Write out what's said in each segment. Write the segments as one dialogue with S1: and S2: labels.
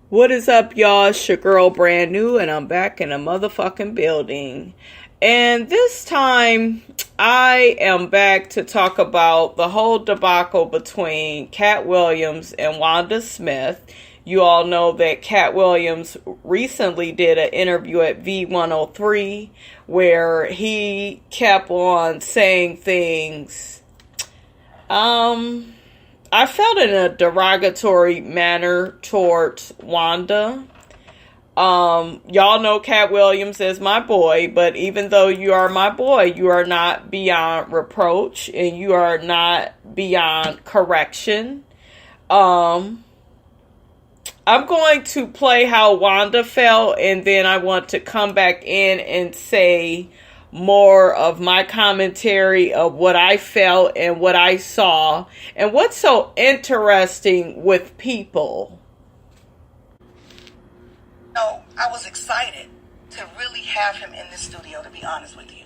S1: What is up, y'all? It's your girl, Brand New, and I'm back in a motherfucking building. And this time, I am back to talk about the whole debacle between Katt Williams and Wanda Smith. You all know that Katt Williams recently did an interview at V103 where he kept on saying things. I felt in a derogatory manner towards Wanda. Y'all know Katt Williams is my boy, but even though you are my boy, you are not beyond reproach and you are not beyond correction. I'm going to play how Wanda felt, and then I want to come back in and say more of my commentary of what I felt and what I saw and what's so interesting with people.
S2: No, I was excited to really have him in the studio, to be honest with you.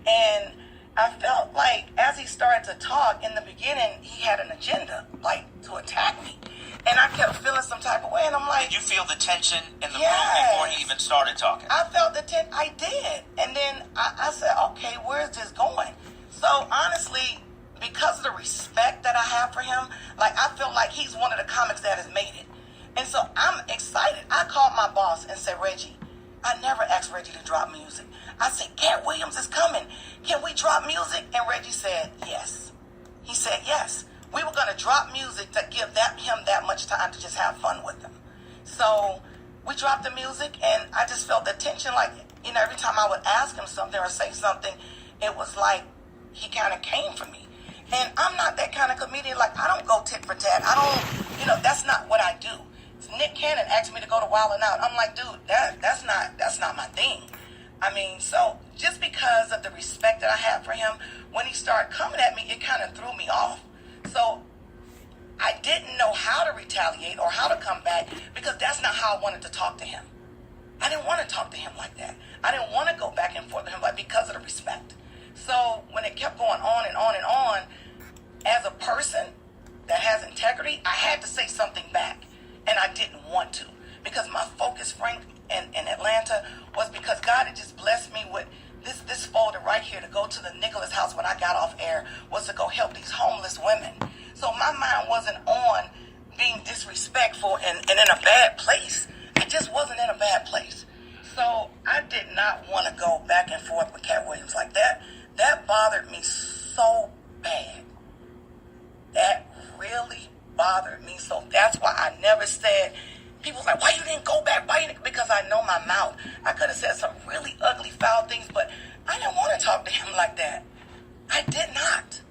S2: And I felt like as he started to talk in the beginning, he had an agenda, like to attack me. And I kept feeling some type of way, and I'm like...
S3: Did you feel the tension in the room before he even started talking?
S2: I felt the tension. I did. And then I said, okay, where's this going? So, honestly, because of the respect that I have for him, like, I feel like he's one of the comics that has made it. And so, I'm excited. I called my boss and said, Reggie, I never asked Reggie to drop music. I said, Katt Williams is coming. Can we drop music? And Reggie said, yes. He said, yes. We were going to drop music to give him that much time to just have fun with him. So we dropped the music, and I just felt the tension. Like, you know, every time I would ask him something or say something, it was like he kind of came for me. And I'm not that kind of comedian. Like, I don't go tit for tat. I don't, you know, that's not what I do. Nick Cannon asked me to go to Wild 'N Out. I'm like, dude, that's not my thing. I mean, so just because of the respect that I have for him, when he started coming at me, it kind of threw me off. So I didn't know how to retaliate or how to come back because that's not how I wanted to talk to him. I didn't want to talk to him like that. I didn't want to go back and forth with him like because of the respect. So when it kept going on and on and on, as a person that has integrity, I had to say something back. And I didn't want to because my focus, Frank, in Atlanta was because God had just blessed me with this folder right here to go to the Nicholas house when I got off air was to go help these homeless women. So my mind wasn't on being disrespectful and in a bad place. I just wasn't in a bad place. So I did not want to go back and forth with Katt Williams like that. That bothered me so bad. That really bothered me. So that's why I never said... People was like, why you didn't go back? Because I know my mouth. I could have said some really ugly, foul things, but I didn't want to talk to him like that. I did not.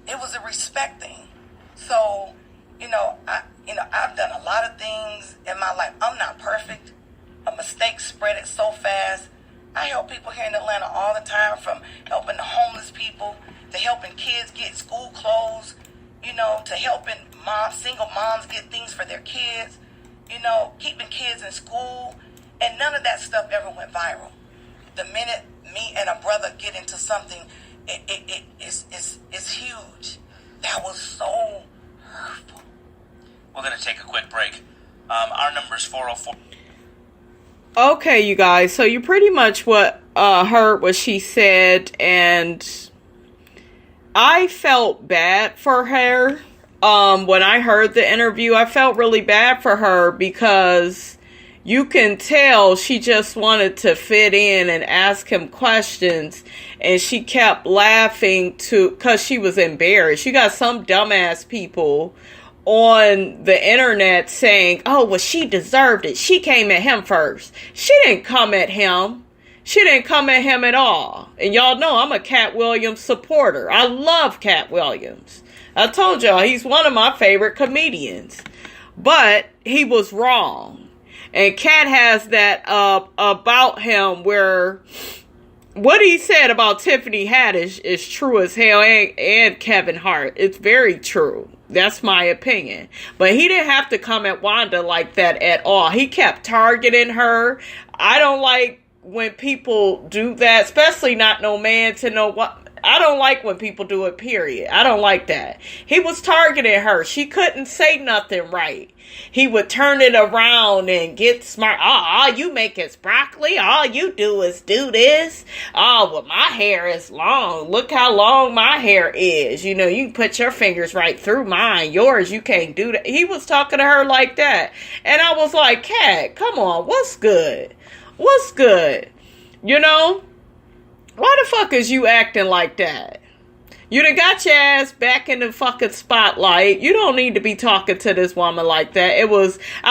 S2: It was a respect thing. So, I've done a lot of things in my life. I'm not perfect. A mistake spread it so fast. I help people here in Atlanta all the time, from helping the homeless people to helping kids get school clothes, to helping single moms get things for their kids. Keeping kids in school, and none of that stuff ever went viral. The minute me and a brother get into something, it's huge. That was so hurtful.
S3: We're going to take a quick break. Our number is 404.
S1: Okay, you guys, so you pretty much heard what she said, and I felt bad for her. When I heard the interview, I felt really bad for her because you can tell she just wanted to fit in and ask him questions, and she kept laughing because she was embarrassed. You got some dumbass people on the internet saying, oh, well, she deserved it. She came at him first. She didn't come at him. She didn't come at him at all. And y'all know I'm a Katt Williams supporter. I love Katt Williams. I told y'all, he's one of my favorite comedians. But he was wrong. And Katt has that about him where what he said about Tiffany Haddish is true as hell, and Kevin Hart. It's very true. That's my opinion. But he didn't have to come at Wanda like that at all. He kept targeting her. I don't like when people do that, especially not no man to know what. I don't like when people do it, period. I don't like that. He was targeting her. She couldn't say nothing right. He would turn it around and get smart. Oh, all you make is broccoli. All you do is do this. Oh, well, my hair is long. Look how long my hair is. You know, you can put your fingers right through mine. Yours, you can't do that. He was talking to her like that. And I was like, Katt, come on. What's good? What's good? You know? Why the fuck is you acting like that? You done got your ass back in the fucking spotlight. You don't need to be talking to this woman like that. I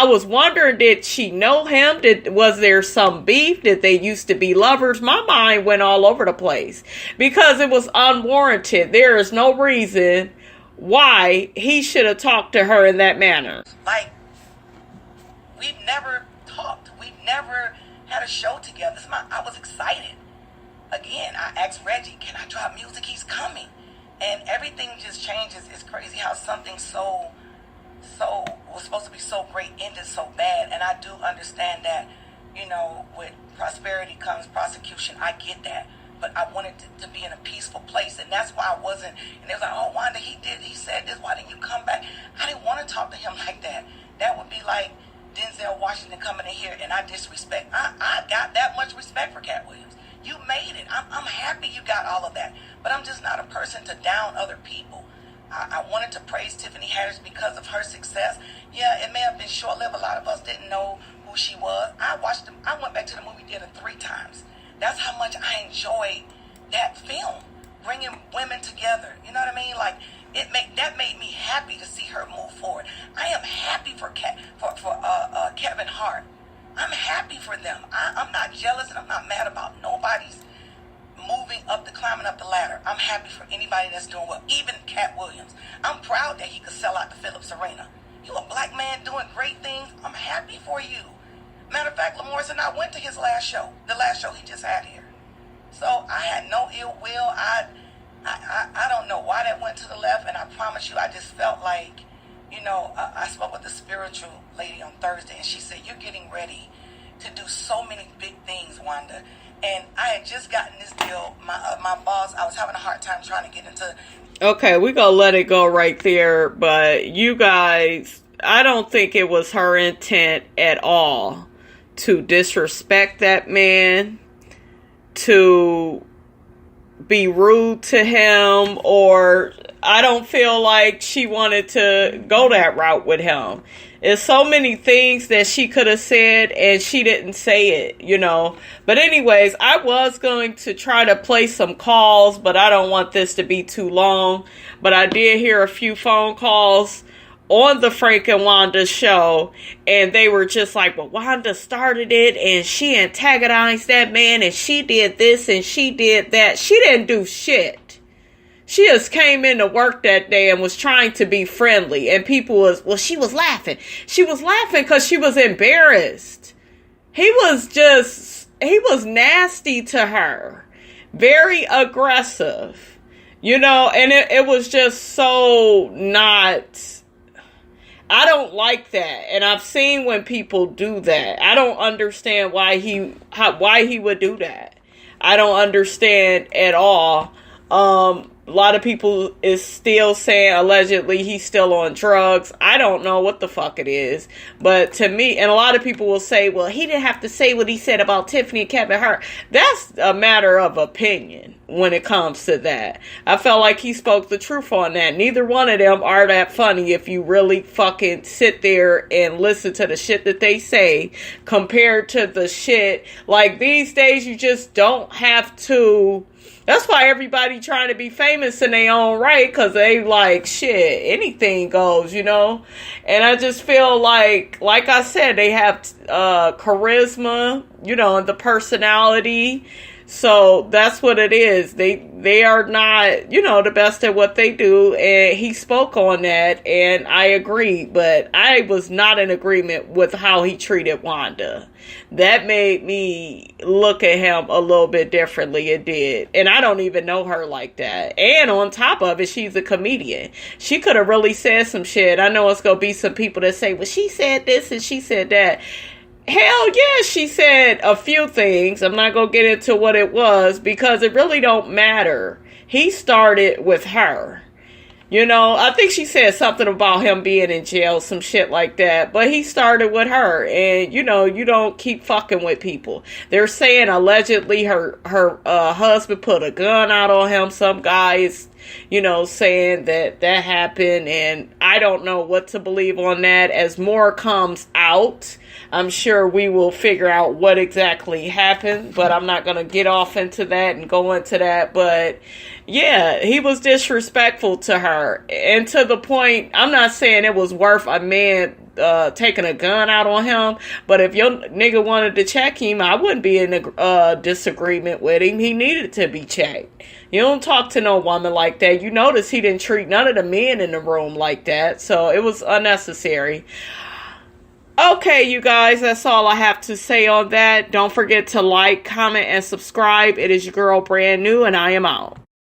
S1: was wondering, did she know him? Was there some beef? Did they used to be lovers? My mind went all over the place because it was unwarranted. There is no reason why he should have talked to her in that manner.
S2: Like, we never talked. We never had a show together. I was excited. Again, I asked Reggie, can I drop music? He's coming. And everything just changes. It's crazy how something so was supposed to be so great ended so bad. And I do understand that, you know, with prosperity comes prosecution. I get that. But I wanted to be in a peaceful place. And that's why I wasn't. And they was like, oh, Wanda, he said this. Why didn't you come back? I didn't want to talk to him like that. That would be like Denzel Washington coming in here and I disrespect. I got that much respect for Katt Williams. You made it. I'm happy you got all of that. But I'm just not a person to down other people. I wanted to praise Tiffany Haddish because of her success. Yeah, it may have been short-lived. A lot of us didn't know who she was. I went back to the movie theater 3 times. That's how much I enjoyed that film. Bringing women together. You know what I mean? Like, that made me happy to see her move forward. I am happy for Kevin Hart. I'm happy for them. I'm not jealous and I'm not mad about nobody's climbing up the ladder. I'm happy for anybody that's doing well, even Katt Williams. I'm proud that he could sell out the Phillips Arena. You a black man doing great things. I'm happy for you. Matter of fact, Lamorris and I went to his last show, the last show he just had here. So I had no ill will. I don't know why that went to the left, and I promise you, I just felt like, you know, I spoke with the spiritual lady on Thursday, and she said, you're getting ready to do so many big things, Wanda. And I had just gotten this deal. My boss, I was having a hard time trying to get into.
S1: Okay, we're going to let it go right there. But you guys, I don't think it was her intent at all to disrespect that man, to be rude to him, or I don't feel like she wanted to go that route with him. There's so many things that she could have said and she didn't say it, you know. But anyways, I was going to try to play some calls, but I don't want this to be too long. But I did hear a few phone calls on the Frank and Wanda show, and they were just like, well, Wanda started it and she antagonized that man and she did this and she did that. She didn't do shit. She just came into work that day and was trying to be friendly. And people was, well, she was laughing. She was laughing because she was embarrassed. He was nasty to her. Very aggressive. You know, and it was just so not... I don't like that. And I've seen when people do that. I don't understand why he would do that. I don't understand at all. A lot of people is still saying allegedly he's still on drugs. I don't know what the fuck it is. But to me, and a lot of people will say, well, he didn't have to say what he said about Tiffany and Kevin Hart. That's a matter of opinion when it comes to that. I felt like he spoke the truth on that. Neither one of them are that funny if you really fucking sit there and listen to the shit that they say compared to the shit. Like these days, you just don't have to... That's why everybody trying to be famous in their own right, because they like, shit, anything goes, you know? And I just feel like I said, they have charisma, you know, and the personality. So that's what it is. They are not, you know, the best at what they do. And he spoke on that, and I agree. But I was not in agreement with how he treated Wanda. That made me look at him a little bit differently. It did. And I don't even know her like that. And on top of it, she's a comedian. She could have really said some shit. I know it's going to be some people that say, well, she said this and she said that. Hell yeah, she said a few things. I'm not going to get into what it was because it really don't matter. He started with her. You know, I think she said something about him being in jail, some shit like that. But he started with her. And, you know, you don't keep fucking with people. They're saying allegedly her husband put a gun out on him. Some guys, you know, saying that happened. And I don't know what to believe on that. As more comes out, I'm sure we will figure out what exactly happened. But I'm not going to get off into that and go into that. But yeah, he was disrespectful to her. And to the point, I'm not saying it was worth a man taking a gun out on him. But if your nigga wanted to check him, I wouldn't be in a disagreement with him. He needed to be checked. You don't talk to no woman like that. You notice he didn't treat none of the men in the room like that. So it was unnecessary. Okay, you guys, that's all I have to say on that. Don't forget to like, comment, and subscribe. It is your girl, Brand New, and I am out.